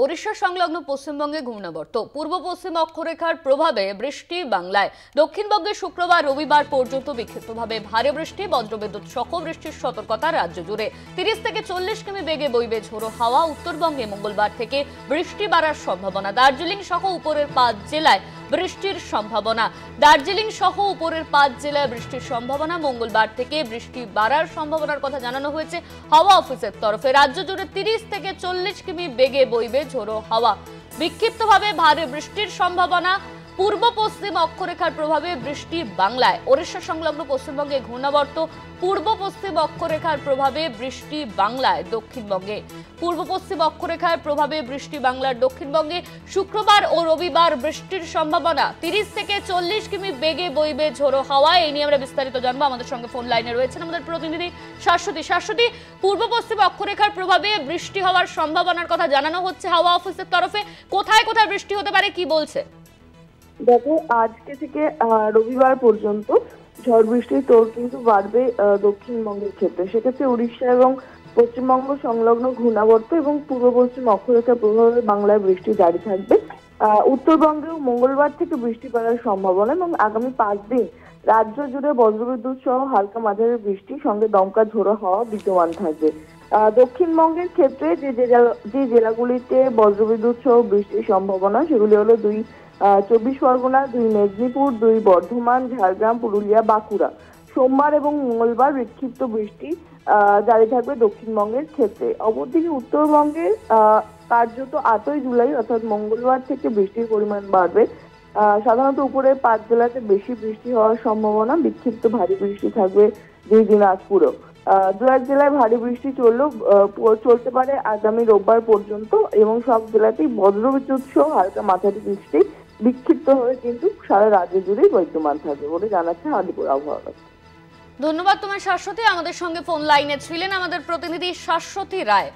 ওড়িশা সংলগ্ন পশ্চিমবঙ্গে ঘূর্ণাবর্ত পূর্ব পশ্চিম অক্ষরেখার প্রভাবে বৃষ্টি বাংলায়। দক্ষিণবঙ্গে শুক্রবার রবিবার পর্যন্ত বিক্ষিপ্তভাবে ভারী বৃষ্টি, বজ্রবিদ্যুৎ সহ বৃষ্টির সতর্কতা রাজ্য জুড়ে। 30 থেকে 40 কিমি বেগে বইবে ঝোড়ো হাওয়া। উত্তরবঙ্গে মঙ্গলবার থেকে বৃষ্টি বাড়ার সম্ভাবনা। দার্জিলিং সহ উপরের 5 জেলায় বৃষ্টির সম্ভাবনা। দার্জিলিং সহ উপরের 5 জেলায় বৃষ্টির সম্ভাবনা। মঙ্গলবার থেকে বৃষ্টি বাড়ার সম্ভাবনার কথা জানানো হয়েছে হাওয়া অফিসের তরফে। রাজ্য জুড়ে 30 থেকে 40 কিমি বেগে বইবে ঝোড়ো হাওয়া। বিক্ষিপ্তভাবে ভারী বৃষ্টির সম্ভাবনা। পূর্ব পশ্চিম অক্ষরেখার প্রভাবে বৃষ্টি বাংলায়। ওড়িশা সংলগ্ন পশ্চিমবঙ্গে ঘূর্ণাবর্ত পূর্ব পশ্চিম অক্ষরেখার প্রভাবে বৃষ্টি বাংলায় দক্ষিণবঙ্গে। পূর্ব পশ্চিম অক্ষরেখার প্রভাবে বৃষ্টি বাংলার দক্ষিণবঙ্গে। শুক্রবার ও রবিবার বৃষ্টির সম্ভাবনা। 30 থেকে 40 কিমি বেগে বইবে ঝোড়ো হাওয়া। এই নিয়ে আমরা বিস্তারিত জানবো। আমাদের সঙ্গে ফোন লাইনে রয়েছেন আমাদের প্রতিনিধি শাশ্বতী। পূর্ব পশ্চিম অক্ষরেখার প্রভাবে বৃষ্টি হওয়ার সম্ভাবনার কথা জানানো হচ্ছে হাওয়া অফিসের তরফে। কোথায় কোথায় বৃষ্টি হতে পারে কি বলছে? দেখো, আজকে থেকে রবিবার পর্যন্ত ঝড় বৃষ্টির তোড় কিন্তু বাড়বে দক্ষিণবঙ্গের ক্ষেত্রে। সেক্ষেত্রে উড়িষ্যা এবং পশ্চিমবঙ্গ সংলগ্ন ঘূর্ণাবর্ত এবং পূর্ব পশ্চিম অক্ষরেখার প্রভাবে বাংলায় বৃষ্টি জারি থাকবে। উত্তরবঙ্গেও মঙ্গলবার থেকে বৃষ্টি পড়ার সম্ভাবনা এবং আগামী 5 দিন রাজ্য জুড়ে বজ্রবিদ্যুৎ সহ হালকা মাঝারি বৃষ্টি সঙ্গে দমকা ঝোড়ো হাওয়া বিদ্যমান থাকবে। দক্ষিণবঙ্গের ক্ষেত্রে যে জেলাগুলিতে বজ্রবিদ্যুৎ সহ বৃষ্টির সম্ভাবনা সেগুলি হলো 2 24 পরগনা, 2 মেদিনীপুর, 2 বর্ধমান, ঝাড়গ্রাম, পুরুলিয়া, বাঁকুড়া। সোমবার এবং মঙ্গলবার বিক্ষিপ্ত বৃষ্টি জারি থাকবে দক্ষিণবঙ্গের ক্ষেত্রে। অপরদিকে উত্তরবঙ্গের কার্যত 8ই জুলাই অর্থাৎ মঙ্গলবার থেকে বৃষ্টির পরিমাণ বাড়বে। সাধারণত উপরের 5 জেলাতে বেশি বৃষ্টি হওয়ার সম্ভাবনা। বিক্ষিপ্ত ভারী বৃষ্টি থাকবে দিনাজপুরেও। 2-1 জেলায় ভারী বৃষ্টি চলতে পারে আগামী রোববার পর্যন্ত এবং সব জেলাতেই বজ্রবিদ্যুৎ সহ হালকা মাঝারি বৃষ্টি বিক্ষিপ্ত হয়ে কিন্তু সারা রাজ্য জুড়েই বর্তমান থাকবে বলে জানাচ্ছে আলিপুর আবহাওয়া দপ্তর। ধন্যবাদ তোমার শাশ্বতী। আমাদের সঙ্গে ফোন লাইনে ছিলেন আমাদের প্রতিনিধি শাশ্বতী রায়।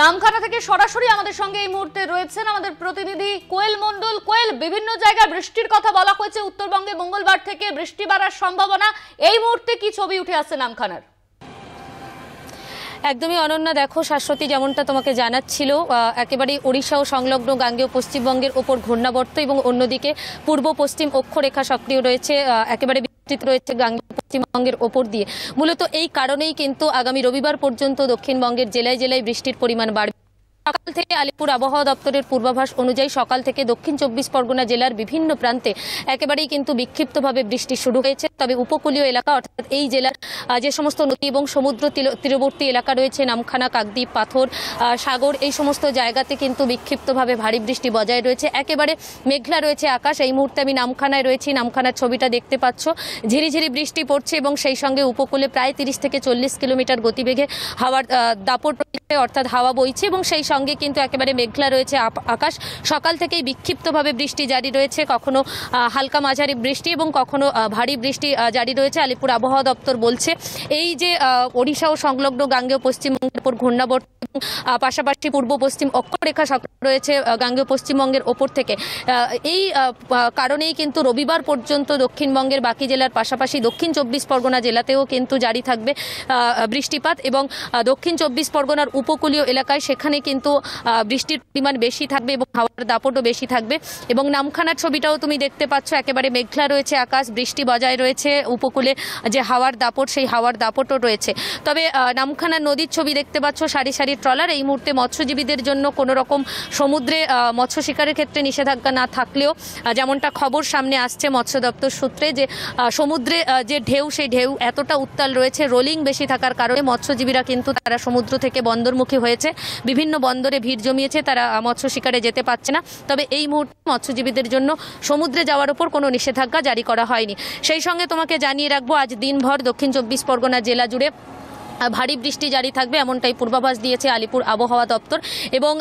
নামখানা থেকে সরাসরি আমাদের সঙ্গে এই মুহূর্তে রয়েছেন আমাদের প্রতিনিধি কোয়েল মণ্ডল। কোয়েল, বিভিন্ন জায়গায় বৃষ্টির কথা বলা হয়েছে। উত্তরবঙ্গে মঙ্গলবার থেকে বৃষ্টি বাড়ার সম্ভাবনা। এই মুহূর্তে কি ছবি উঠে আসছে নামখানার? একদমই অনন্যা, দেখো শাশ্বতী যেমনটা তোমাকে জানাচ্ছিল, একেবারেই ওড়িশা ও সংলগ্ন গাঙ্গেয় পশ্চিমবঙ্গের ওপর ঘূর্ণাবর্ত এবং অন্যদিকে পূর্ব পশ্চিম অক্ষরেখা সক্রিয় রয়েছে, একেবারে বিস্তৃত রয়েছে গাঙ্গেয় পশ্চিমবঙ্গের ওপর দিয়ে। মূলত এই কারণেই কিন্তু আগামী রবিবার পর্যন্ত দক্ষিণবঙ্গের জেলায় জেলায় বৃষ্টির পরিমাণ বাড়বে। সকাল থেকে আলিপুর আবহাওয়া দপ্তরের পূর্বাভাস অনুযায়ী সকাল থেকে দক্ষিণ 24 পরগনা জেলার বিভিন্ন প্রান্তে একেবারেই কিন্তু বিক্ষিপ্তভাবে বৃষ্টি শুরু হয়েছে। তবে উপকূলীয় এলাকা অর্থাৎ এই জেলার যে সমস্ত নদী এবং সমুদ্র তীরবর্তী এলাকা রয়েছে, নামখানা, কাকদ্বীপ, পাথর, সাগর, এই সমস্ত জায়গাতে কিন্তু বিক্ষিপ্তভাবে ভারী বৃষ্টি বজায় রয়েছে। একেবারে মেঘলা রয়েছে আকাশ। এই মুহূর্তে আমি নামখানায় রয়েছি। নামখানার ছবিটা দেখতে পাচ্ছ। ঝিরিঝিরি বৃষ্টি পড়ছে এবং সেই সঙ্গে উপকূলে প্রায় 30 থেকে 40 কিলোমিটার গতিবেগে হাওয়ার দাপট রয়েছে, অর্থাৎ হাওয়া বইছে এবং সেই সঙ্গে কিন্তু একেবারে মেঘলা রয়েছে আকাশ। সকাল থেকেই বিক্ষিপ্তভাবে বৃষ্টি জারি রয়েছে, কখনো হালকা মাঝারি বৃষ্টি এবং কখনো ভারী বৃষ্টি জারি রয়েছে। আলিপুর আবহাওয়া দপ্তর বলছে এই যে ওড়িশা ও সংলগ্ন গাঙ্গেয় পশ্চিমবঙ্গের উপর ঘূর্ণাবর্ত, পাশাপাশি পূর্ব পশ্চিম অক্ষরেখা সক্রিয় রয়েছে গাঙ্গেয় পশ্চিমবঙ্গের ওপর থেকে। এই কারণেই কিন্তু রবিবার পর্যন্ত দক্ষিণবঙ্গের বাকি জেলার পাশাপাশি দক্ষিণ 24 পরগনা জেলাতেও কিন্তু জারি থাকবে বৃষ্টিপাত এবং দক্ষিণ 24 পরগনার উপকূলীয় এলাকায় সেখানে কিন্তু বৃষ্টির পরিমাণ বেশি থাকবে এবং হাওয়ার দাপটও বেশি থাকবে। এবং নামখানার ছবিটাও তুমি দেখতে পাচ্ছ, একেবারে মেঘলা রয়েছে আকাশ, বৃষ্টি বজায় রয়েছে, উপকূলে যে হাওয়ার দাপট সেই হাওয়ার দাপটও রয়েছে। তবে নামখানার নদীর ছবি দেখতে পাচ্ছ, সারি সারি ট্রলার। এই মুহূর্তে মৎস্যজীবীদের জন্য কোনো রকম সমুদ্রে মৎস্য শিকারের ক্ষেত্রে নিষেধাজ্ঞা না থাকলেও যেমনটা খবর সামনে আসছে মৎস্য দপ্তর সূত্রে, যে সমুদ্রে যে ঢেউ সেই ঢেউ এতটা উত্তাল রয়েছে, রোলিং বেশি থাকার কারণে মৎস্যজীবীরা কিন্তু তারা সমুদ্র থেকে বন্দরমুখী হয়েছে, বিভিন্ন বন্দরে ভিড় জমিয়েছে, তারা মৎস্য শিকারে যেতে পারছে না। তবে এই মুহূর্তে মৎস্যজীবীদের জন্য সমুদ্রে যাওয়ার উপর কোনো নিষেধাজ্ঞা জারি করা হয়নি। সেই সঙ্গে তোমাকে জানিয়ে রাখবো, আজ দিনভর দক্ষিণ 24 পরগনা জেলা জুড়ে ভারী বৃষ্টি জারি থাকবে এমনটাই পূর্বাভাস দিয়েছে আলিপুর আবহাওয়া দপ্তর। এবং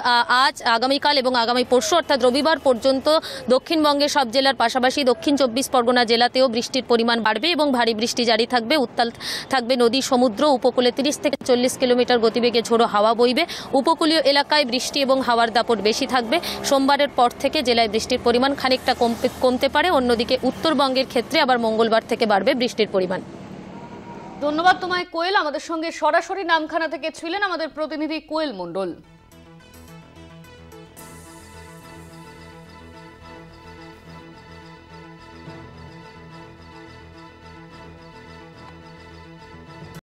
আজ, আগামীকাল এবং আগামী পরশু অর্থাৎ রবিবার পর্যন্ত দক্ষিণবঙ্গের সব জেলার পাশাপাশি দক্ষিণ 24 পরগনা জেলাতেও বৃষ্টির পরিমাণ বাড়বে এবং ভারী বৃষ্টি জারি থাকবে। উত্তাল থাকবে নদী, সমুদ্র। উপকূলে 30 থেকে 40 কিলোমিটার গতিবেগে ঝোড়ো হাওয়া বইবে। উপকূলীয় এলাকায় বৃষ্টি এবং হাওয়ার দাপট বেশি থাকবে। সোমবারের পর থেকে জেলায় বৃষ্টির পরিমাণ খানিকটা কমতে পারে। অন্যদিকে উত্তরবঙ্গের ক্ষেত্রে আবার মঙ্গলবার থেকে বাড়বে বৃষ্টির পরিমাণ। ধন্যবাদ তোমায় কোয়েল। আমাদের সঙ্গে সরাসরি নামখানা থেকে ছিলেন আমাদের প্রতিনিধি কোয়েল মণ্ডল।